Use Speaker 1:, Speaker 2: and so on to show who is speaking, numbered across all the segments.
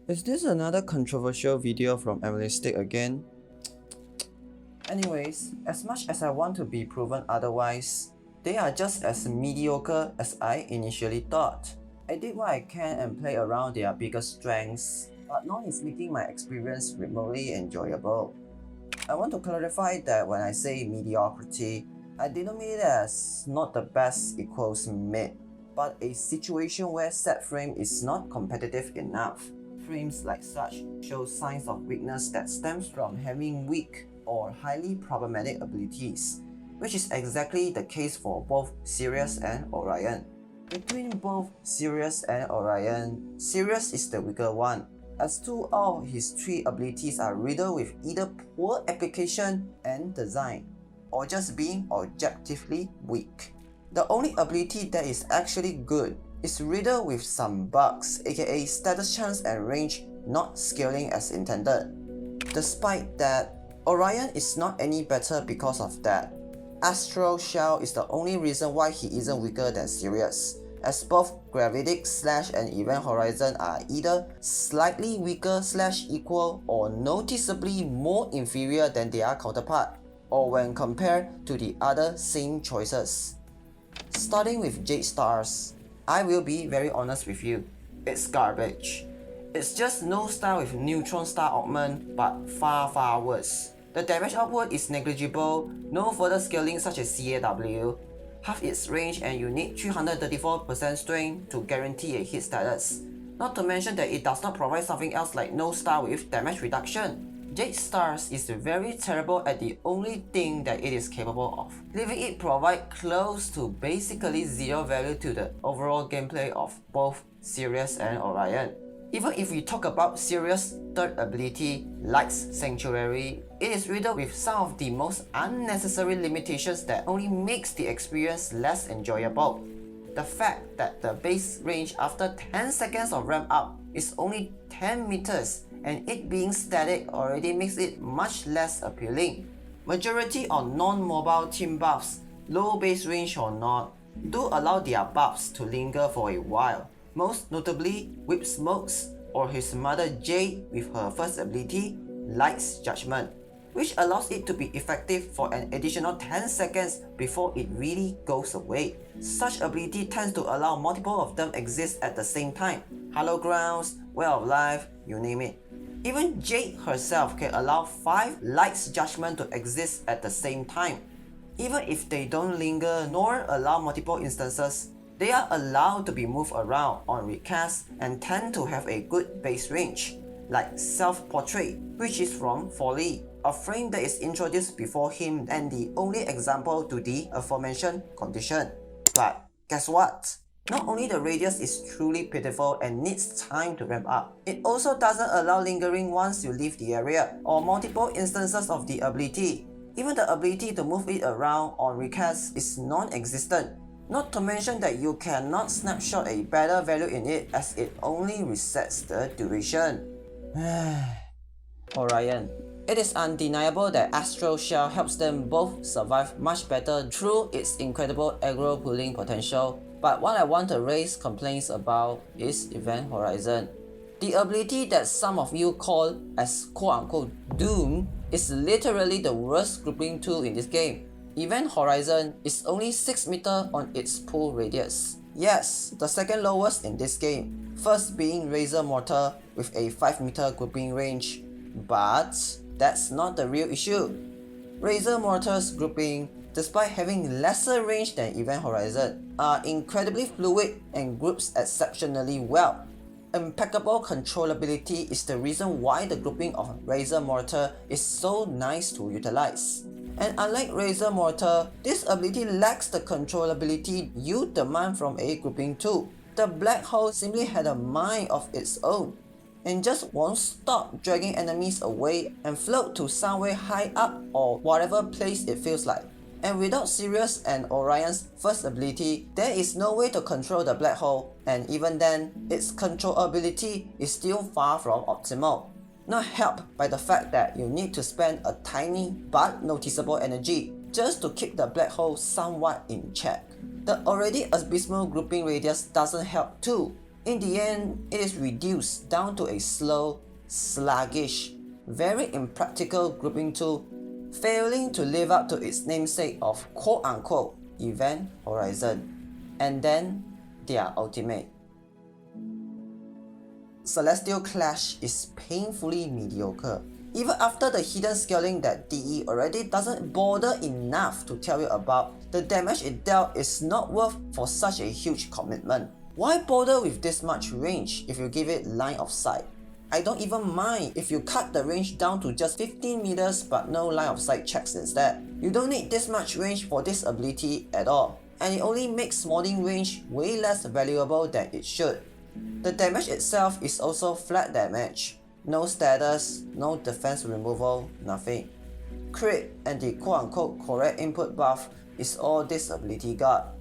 Speaker 1: Is this another controversial video from Emilistic again? Anyways, as much as I want to be proven otherwise, they are just as mediocre as I initially thought. I did what I can and play around their biggest strengths, but none is making my experience remotely enjoyable. I want to clarify that when I say mediocrity, I didn't mean it as not the best equals mid, but a situation where set frame is not competitive enough. Frames like such show signs of weakness that stems from having weak or highly problematic abilities, which is exactly the case for both Sirius and Orion. Between both Sirius and Orion, Sirius is the weaker one, as two of his three abilities are riddled with either poor application and design, or just being objectively weak. The only ability that is actually good is riddled with some bugs, aka status chance and range not scaling as intended. Despite that, Orion is not any better because of that. Astral Shell is the only reason why he isn't weaker than Sirius, as both Gravitic / and Event Horizon are either slightly weaker / equal or noticeably more inferior than their counterpart, or when compared to the other same choices. Starting with Jade Stars, I will be very honest with you, it's garbage. It's just no star with neutron star augment, but far worse. The damage output is negligible, no further scaling such as CAW, half its range, and you need 334% strength to guarantee a hit status. Not to mention that it does not provide something else like no star with damage reduction. Jade Stars is very terrible at the only thing that it is capable of, leaving it provide close to basically zero value to the overall gameplay of both Sirius and Orion. Even if we talk about Sirius' third ability, Light's Sanctuary, it is riddled with some of the most unnecessary limitations that only makes the experience less enjoyable. The fact that the base range after 10 seconds of ramp up is only 10 meters and it being static already makes it much less appealing. Majority of non-mobile team buffs, low base range or not, do allow their buffs to linger for a while, most notably Whip Smokes or his mother Jade with her first ability, Light's Judgment, which allows it to be effective for an additional 10 seconds before it really goes away. Such ability tends to allow multiple of them exist at the same time, Hallowed Grounds, Well of Life, you name it. Even Jade herself can allow 5 Light's Judgment to exist at the same time. Even if they don't linger nor allow multiple instances, they are allowed to be moved around on recast and tend to have a good base range, like Self-Portrait, which is from Folly, a frame that is introduced before him and the only example to the aforementioned condition. But guess what? Not only the radius is truly pitiful and needs time to ramp up, it also doesn't allow lingering once you leave the area, or multiple instances of the ability. Even the ability to move it around on recast is non-existent. Not to mention that you cannot snapshot a better value in it as it only resets the duration. Orion. It is undeniable that Astral Shell helps them both survive much better through its incredible aggro pulling potential, but what I want to raise complaints about is Event Horizon. The ability that some of you call as quote-unquote Doom is literally the worst grouping tool in this game. Event Horizon is only 6 meters on its pull radius. Yes, the second lowest in this game, first being Razor Mortar with a 5 meter grouping range. But that's not the real issue. Razor Mortar's grouping, despite having lesser range than Event Horizon, are incredibly fluid and groups exceptionally well. Impeccable controllability is the reason why the grouping of Razor Mortar is so nice to utilize. And unlike Razor Mortar, this ability lacks the controllability you demand from a grouping tool. The black hole simply had a mind of its own, and just won't stop dragging enemies away and float to somewhere high up or whatever place it feels like. And without Sirius and Orion's first ability, there is no way to control the black hole, and even then, its controllability is still far from optimal. Not helped by the fact that you need to spend a tiny but noticeable energy just to keep the black hole somewhat in check. The already abysmal grouping radius doesn't help too. In the end, it is reduced down to a slow, sluggish, very impractical grouping tool, failing to live up to its namesake of quote-unquote Event Horizon, and then their ultimate. Celestial Clash is painfully mediocre. Even after the hidden scaling that DE already doesn't bother enough to tell you about, the damage it dealt is not worth for such a huge commitment. Why bother with this much range if you give it line of sight? I don't even mind if you cut the range down to just 15 meters but no line of sight checks instead. You don't need this much range for this ability at all, and it only makes modding range way less valuable than it should. The damage itself is also flat damage. No status, no defense removal, nothing. Crit and the quote-unquote correct input buff is all this ability got.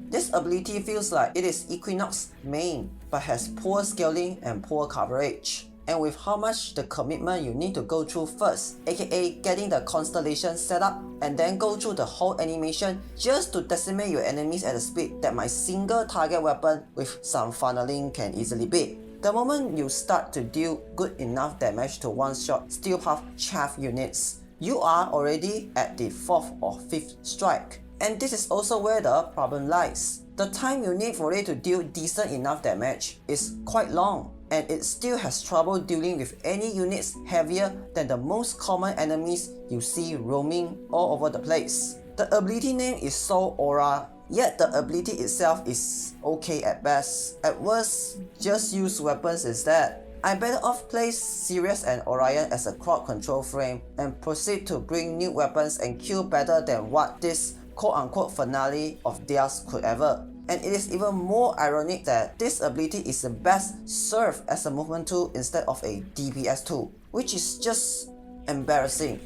Speaker 1: This ability feels like it is Equinox main, but has poor scaling and poor coverage. And with how much the commitment you need to go through first, aka getting the constellation set up and then go through the whole animation just to decimate your enemies at a speed that my single target weapon with some funneling can easily beat. The moment you start to deal good enough damage to one-shot Steel Path chaff units, you are already at the 4th or 5th strike. And this is also where the problem lies. The time you need for it to deal decent enough damage is quite long, and it still has trouble dealing with any units heavier than the most common enemies you see roaming all over the place. The ability name is so aura, yet the ability itself is okay at best. At worst, just use weapons instead. I better off place Sirius and Orion as a crowd control frame and proceed to bring new weapons and kill better than what this quote-unquote finale of theirs could ever. And it is even more ironic that this ability is the best served as a movement tool instead of a DPS tool, which is just embarrassing.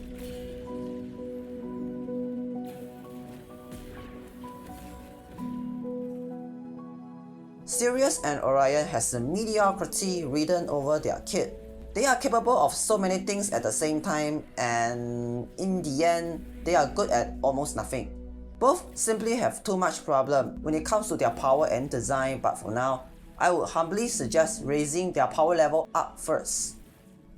Speaker 1: Sirius and Orion has a mediocrity written over their kit. They are capable of so many things at the same time, and in the end, they are good at almost nothing. Both simply have too much problem when it comes to their power and design, but for now, I would humbly suggest raising their power level up first.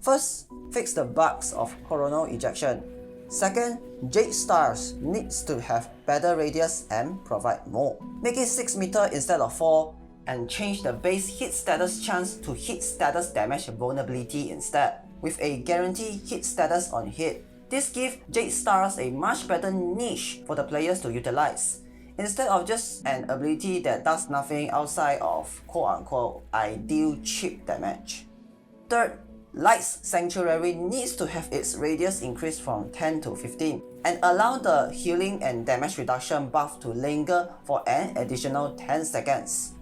Speaker 1: First, fix the bugs of coronal ejection. Second, Jade Stars needs to have better radius and provide more. Make it 6 meter instead of 4, and change the base hit status chance to hit status damage vulnerability instead, with a guaranteed hit status on hit. This gives Jade Stars a much better niche for the players to utilize, instead of just an ability that does nothing outside of quote-unquote ideal cheap damage. Third, Light's Sanctuary needs to have its radius increased from 10 to 15 and allow the healing and damage reduction buff to linger for an additional 10 seconds.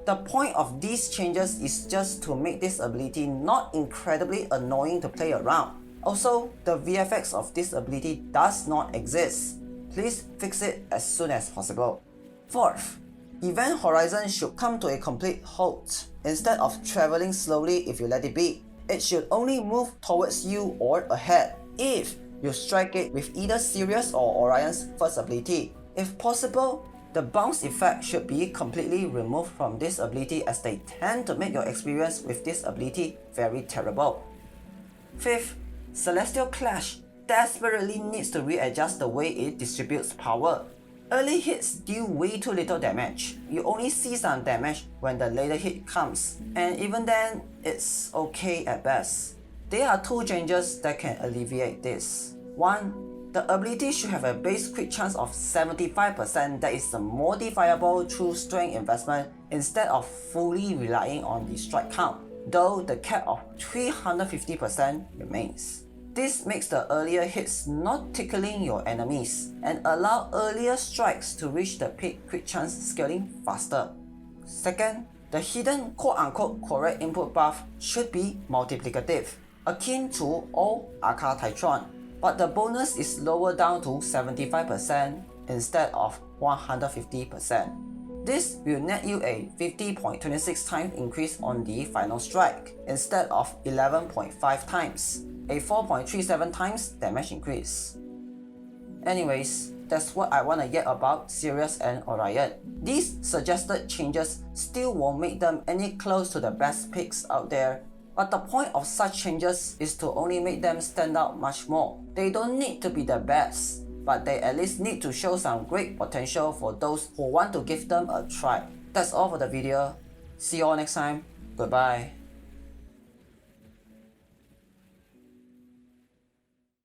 Speaker 1: The point of these changes is just to make this ability not incredibly annoying to play around. Also, the VFX of this ability does not exist. Please fix it as soon as possible. Fourth, Event Horizon should come to a complete halt. Instead of traveling slowly if you let it be, it should only move towards you or ahead if you strike it with either Sirius or Orion's first ability. If possible, the bounce effect should be completely removed from this ability, as they tend to make your experience with this ability very terrible. Fifth, Celestial Clash desperately needs to readjust the way it distributes power. Early hits deal way too little damage. You only see some damage when the later hit comes, and even then, it's okay at best. There are two changes that can alleviate this. One, the ability should have a base crit chance of 75% that is modifiable through strength investment instead of fully relying on the strike count, though the cap of 350% remains. This makes the earlier hits not tickling your enemies and allow earlier strikes to reach the peak crit chance scaling faster. Second, the hidden quote-unquote correct input buff should be multiplicative, akin to all Arca Titron, but the bonus is lowered down to 75% instead of 150%. This will net you a 50.26 times increase on the final strike instead of 11.5 times. A 4.37 times damage increase. Anyways, That's what I want to get about Sirius and Orion. These suggested changes still won't make them any close to the best picks out there, but the point of such changes is to only make them stand out much more. They don't need to be the best, but they at least need to show some great potential for those who want to give them a try. That's all for the video. See you all next time. Goodbye.